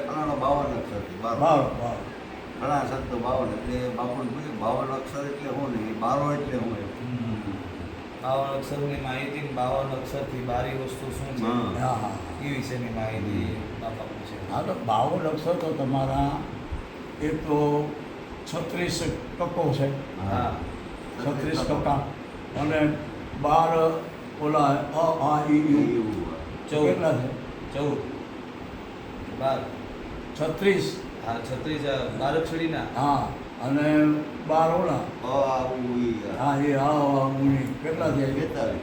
ફલાણો 52 અક્ષરથી બારો. બારો બારો ઘણા સંતો 52 એટલે બાપુને પૂછ્યું 52 અક્ષર એટલે શું ને બારો એટલે શું એમ. 52 અક્ષરની માહિતી ને 52 અક્ષરથી બારી વસ્તુ શું છે હા. હા હા એ વિશેની માહિતી બાપા પૂછે. હા તો 52 અક્ષર તો તમારા એક તો 36 ટકો છે. હા 36 ટકા અને 12 ઓલા અ આ ઈ યુ એવું. કેટલા છે 14 12 36 હા 36 12 અક્ષરીના હા અને 12 ઓલા આવું ઈ. હા એ આ ઊની કેટલા છે 42.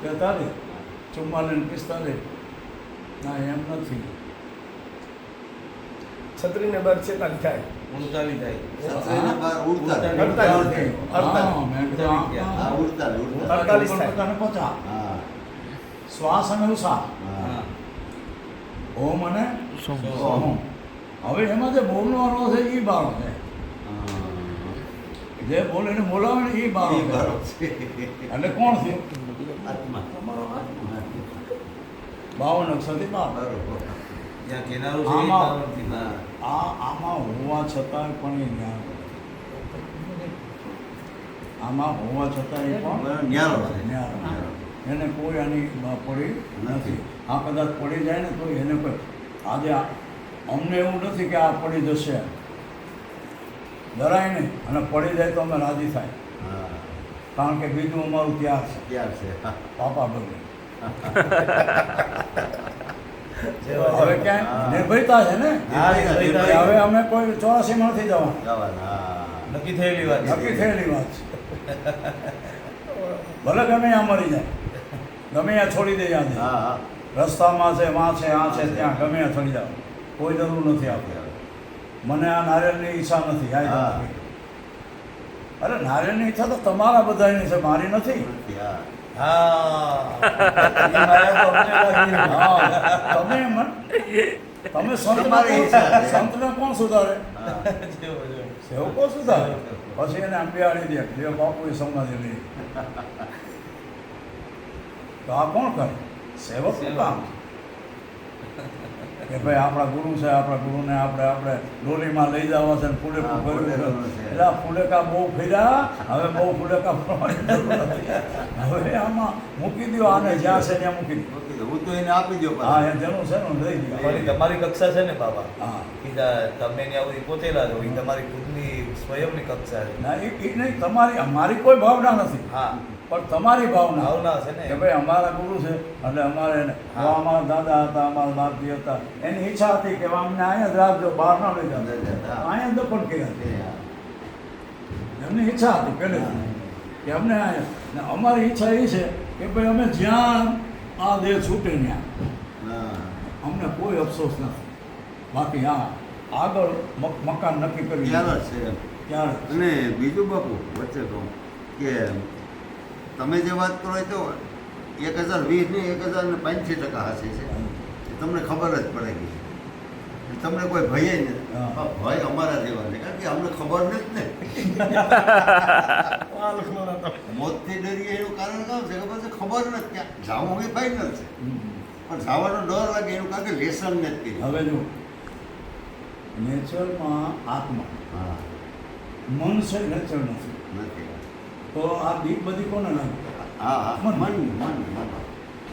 43 44 45 ના એમ નથી છત્રી ને બાર 46 થાય. 39 થાય. સત્રીને બાર ઉડતા. અડતાલીસ. હા મેં કીધું હા, આ ઉડતા. 48 થાય. 50 હા. શ્વાસ અને ઉષા હા. ઓમ અને સોમ. સોમ. હવે એમાં જે બોલવાનો છે એ બારો છે જે બોલે એને બોલાવે ને એ બારો ઈ છે બારો છે. એટલે કોણ છે આત્મા. તમારો આત્મા. 52 અક્ષરથી બાર બરોબર. જ્યાં કિનારો છે એ આમાં- બારોથી બાર. આમાં હોવા છતાં પણ એ જ્ઞાન આમાં હોવા છતાં એ પણ ન્યારો છે. ન્યારો. એને કોઈ આની પડી નથી આ કદાચ પડી જાય ને તો એને કોઈ આજે અમને એવું નથી કે આ પડી જશે ડરાય નહીં અને પડી જાય તો અમે રાજી થાય હા. કારણ કે બીજું અમારું ત્યાગ છે ત્યાર છે. પાપા બગડે જેવા હવે ક્યાંય નિર્ભયતા છે ને હા, નિર્ભયતા. કે હવે અમે કોઈ 84 માં નથી જવાનું જવાના. નક્કી થયેલી વાત છે. નક્કી થયેલી વાત છે ભલે ગમે ત્યાં મરી જાય ગમે ત્યાં છોડી દે યાદ હા. હા. રસ્તામાં છે વાં છે આ છે ત્યાં ગમે ત્યાં છોડી જાવ કોઈ જરૂર નથી આપતી મને આ નારિયેળની ઈચ્છા નથી આ હા. અરે નારિયેળની ઈચ્છા તો તમારા બધાની છે મારી નથી હા. હા એ માયા તો અમને લાગી. હા, તમે તમારી ઈચ્છા છે. સંતને કોણ સુધારે હા. જેવો જેવો. સેવકો સુધારે પછી એને અંબિયાળી દે જે બાપુએ સમાધિ લઈ તો આ કોણ કરે સેવકનું કામ કે ભાઈ આપણા ગુરુ છે આપણા ગુરુને આપણે ડોલીમાં લઈ જવા છે ને ફૂલેકા હા, ભર્યું છે ફૂલેકાનું છે. એટલે આ ફૂલેકા બહુ ફર્યા હવે બહુ ફૂલેકા ફરવાની જરૂર નથી હવે આમાં મૂકી દો આને જ્યાં છે ત્યાં મૂકી દો ઓકે, હું તો એને આપી દઉં હા પાછું. એ જેનું છે ને લઈ દો તમારી કક્ષા છે ને બાબા હા કીધા તમે ત્યાં સુધી પહોંચેલા છો એ તમારી ખુદની સ્વયંની કક્ષા છે. ના એ નહીં તમારી અમારી કોઈ ભાવના નથી હા પણ તમારી ભાવના ભાવના છે ને કે ભાઈ અમારા ગુરુ છે એટલે અમારે એને હા. તો અમારા દાદા હતા અમારા બાપજી હતા એની ઈચ્છા હતી કે અમને અહીંયા જ રાખજો બહાર ના લઈ જાઓ હા. અહીંયા દફન કર્યા છે હા. એમની ઈચ્છા હતી પહેલેથી કે અમને અહીંયા ને અમારી ઈચ્છા એ છે કે ભાઈ અમે જ્યાં આ દેહ છૂટે ત્યાં હા. અમને કોઈ અફસોસ નથી બાકી હા આગળ મકાન નક્કી કરી ત્યાર જ છે. ત્યારે અને બીજું બાપુ વચ્ચે કહું કે તમે જે વાત કરો એ તો 1020 ની 1085% હશે છે એ તમને ખબર જ પડે ગઈ તમને કોઈ ભય નથી હા. આ ભય અમારા જેવા છે કારણ કે અમને ખબર નથી ને આ લખવાનો હતો. મોતથી ડરીએ એનું કારણ કામ છે ખબર છે ખબર નથી ક્યાં જવું એ ફાઇનલ છે પણ જવાનો ડર લાગે એનું કારણ કે લેસન નથી કર્યું. હવે જો નેચરમાં આત્મા હા મન છે નેચર નથી નથી. તો આ દીપ બધી કોને લાગે હા હા મન. મન મન મન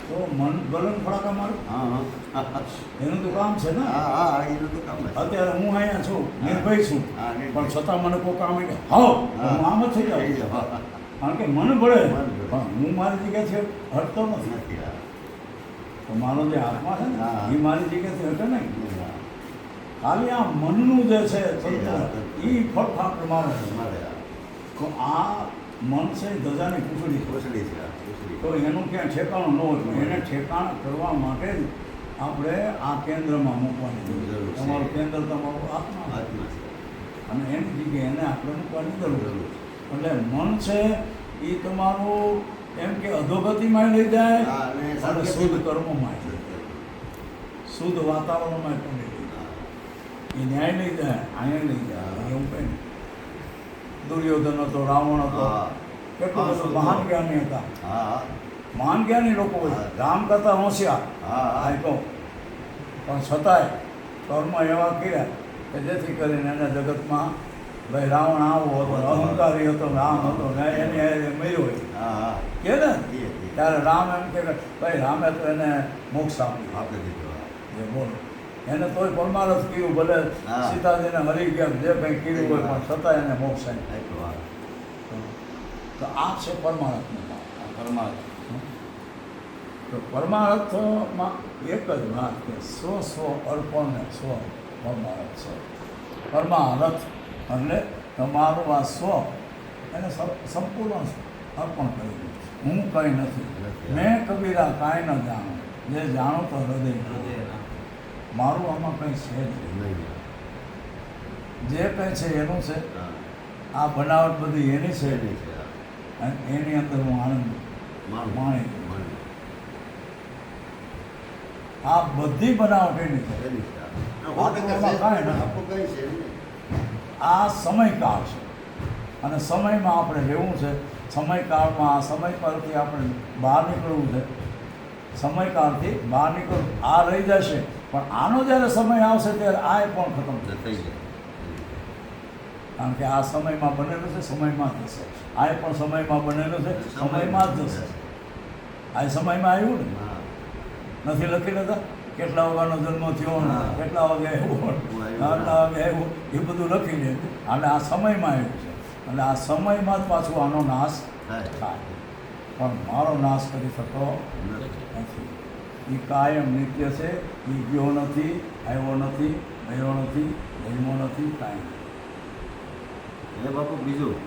તો મન ગલન ફડાકા મારું હા હા એનું તો કામ છે ને હા હા એનું તો કામ જ છે. અત્યારે હું અહીંયા છું નિર્ભય છું હા, નિર્ભય. પણ છતાં મને કોઈ કામ કે હાલો તો હું આમ જ થઈ થઈ જાઉં જાવ. કારણ કે મન ભળે મન ભળે. પણ હું મારી જગ્યાથી હટતો નથી નથી હા. તો મારો જે આત્મા છે ને હા. એ મારી જગ્યાથી હટે નહીં હા. ખાલી આ મનનું જે છે હા. એ ફળફાટ મારો છે અમારે આ તો આ મન છે એ ધજાની પૂછડી છે પૂછડી છે આ પૂછડી. તો એનું ક્યાં ઠેકાણું ન હોય એને ઠેકાણ કરવા માટે જ આપણે આ કેન્દ્રમાં મૂકવાની જરૂર જરૂર છે છે. તમારું કેન્દ્ર તમારું આત્મા છે. આત્મા છે. અને એની જગ્યાએ એને આપણે મૂકવાની જરૂર છે જરૂર. એટલે મન છે એ તમારું એમ કે અધોગતિમાં લઈ જાય હા, અને અને સદગતિ- શુદ્ધ કર્મમાં શુદ્ધ વાતાવરણમાં પણ લઈ જાય એ ન્યાય લઈ જાય અહીંયા લઈ જાય હા. એવું કંઈ નહીં. દુર્યોધન હતો રાવણ હતો હા. કેટલું હા, બધું શુદ્ધ. મહાન જ્ઞાની હતા હા મહાન જ્ઞાની લોકો હોય હા. રામ કરતા હોશિયાર હા આ કહો પણ છતાંય કર્મ એવા કર્યા કે જેથી કરીને એને જગતમાં ભાઈ રાવણ આવો હતો અહંકારી હતો રામ હતો ને એને મર્યો હોય હા હા કે ને એ ત્યારે રામ એમ કે ભાઈ રામે તો એને મોક્ષ આપ્યું આપી દીધું હા. જે બોલો એને તોય પરમારથ કર્યું ભલે હા. સીતાજીને હરી ગયા જે કંઈ કર્યું હોય પણ છતાં એને મોક્ષ આપ્યો. આપ્યું, હા. તો આ છે પરમાર્થનું કામ. આ પરમાત્મા તો પરમાર્થમાં એક જ વાત કે સ્વ અર્પણ ને સ્વ પરમાર્થ છે. પરમાર્થ એટલે તમારું આ સ્વ એને સંપૂર્ણ અર્પણ કરી દીધું. હું કંઈ નથી, મેં કબીરા કાંઈ ન જાણું, જે જાણું તો હૃદય હૃદયના. મારું આમાં કંઈ છે જ નહીં. નહીં જે કંઈ છે એનું છે. હા આ બનાવટ બધી એની છે એની છે હા. અને એની અંદર હું આનંદ માણી લઉં. માણી. આ બધી બનાવટ એની છે. એની છે હા. આપણું આપણું કાંઈ નથી. આપણું કંઈ છે નહીં. આ સમયકાળ છે અને સમયમાં આપણે રહેવું છે. સમયકાળમાં આ સમયકાળથી આપણે બહાર નીકળવું છે. સમયકાળથી બહાર નીકળવું આ રહી જશે પણ આનો જ્યારે સમય આવશે ત્યારે આ પણ ખતમ થશે. થઈ જાય કારણ કે આ સમયમાં બનેલું છે, સમયમાં જ થશે. આ પણ સમયમાં બનેલું છે, સમયમાં જ થશે. આ સમયમાં આવ્યું ને હા નથી લખી લેતા કેટલા વાગ્યાનો જન્મ થયો ને હા. કેટલા વાગે આવ્યો ને આટલા વાગે આવ્યું એ બધું લખી લે એટલે આ સમયમાં આવ્યું છે. એટલે આ સમયમાં જ પાછું આનો નાશ થાય થાય પણ મારો નાશ કરી શકતો નથી. નથી. એ કાયમ નિત્ય છે. એ ગયો નથી, આવ્યો નથી, ગયો નથી, જન્મો નથી, કાંઈ નથી. એ બાપુ બીજું